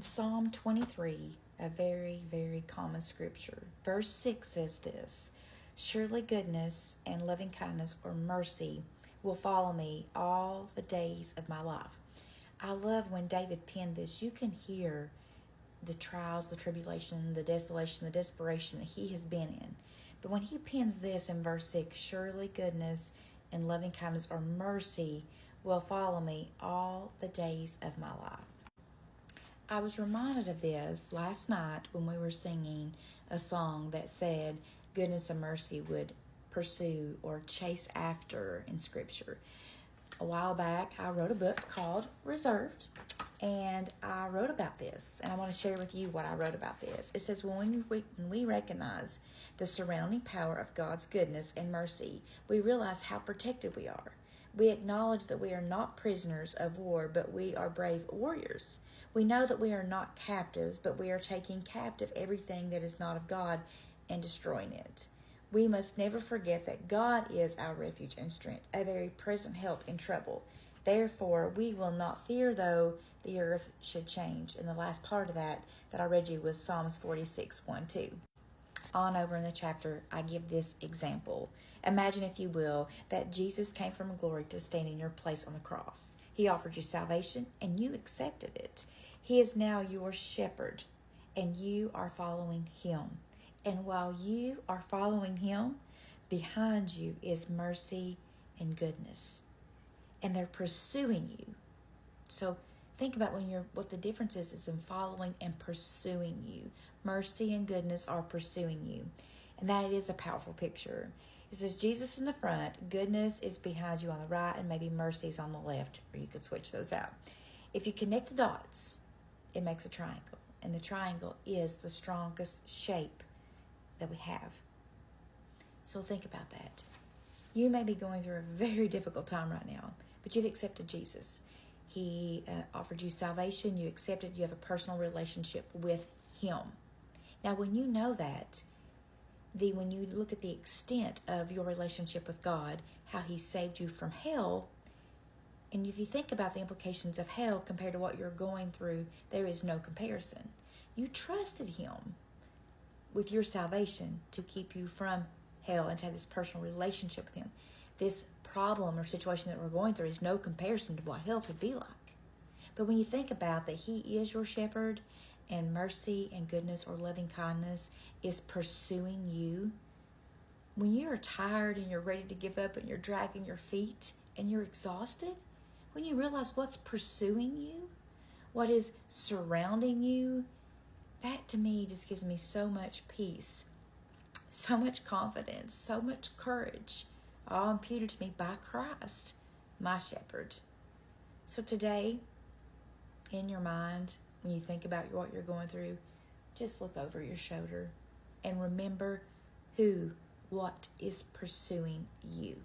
Psalm 23, a very, very common scripture. Verse 6 says this: Surely goodness and loving kindness or mercy will follow me all the days of my life. I love when David penned this. You can hear the trials, the tribulation, the desolation, the desperation that he has been in. But when he pens this in verse 6, surely goodness and loving kindness or mercy will follow me all the days of my life. I was reminded of this last night when we were singing a song that said goodness and mercy would pursue or chase after in Scripture. A while back, I wrote a book called Reserved, and I wrote about this, and I want to share with you what I wrote about this. It says, when we recognize the surrounding power of God's goodness and mercy, we realize how protected we are. We acknowledge that we are not prisoners of war, but we are brave warriors. We know that we are not captives, but we are taking captive everything that is not of God and destroying it. We must never forget that God is our refuge and strength, a very present help in trouble. Therefore, we will not fear though the earth should change. And the last part of that I read you was Psalms 46, 1-2. On over in the chapter, I give this example. Imagine, if you will, that Jesus came from glory to stand in your place on the cross. He offered you salvation, and you accepted it. He is now your shepherd, and you are following him. And while you are following him, behind you is mercy and goodness. And they're pursuing you. So think about what the difference is in following and pursuing you. Mercy and goodness are pursuing you. And that is a powerful picture. It says Jesus in the front, goodness is behind you on the right, and maybe mercy is on the left, or you could switch those out. If you connect the dots, it makes a triangle. And the triangle is the strongest shape that we have. So think about that. You may be going through a very difficult time right now, but you've accepted Jesus. He offered you salvation. You accepted. You have a personal relationship with him. Now, when you know that, when you look at the extent of your relationship with God, how he saved you from hell, and if you think about the implications of hell compared to what you're going through, there is no comparison. You trusted him with your salvation to keep you from hell and to have this personal relationship with him. This problem or situation that we're going through is no comparison to what hell could be like. But when you think about that he is your shepherd, and mercy and goodness or loving kindness is pursuing you, when you're tired and you're ready to give up and you're dragging your feet and you're exhausted, when you realize what's pursuing you, what is surrounding you, that to me just gives me so much peace, so much confidence, so much courage, all imputed to me by Christ, my shepherd. So today, in your mind, when you think about what you're going through, just look over your shoulder and remember what is pursuing you.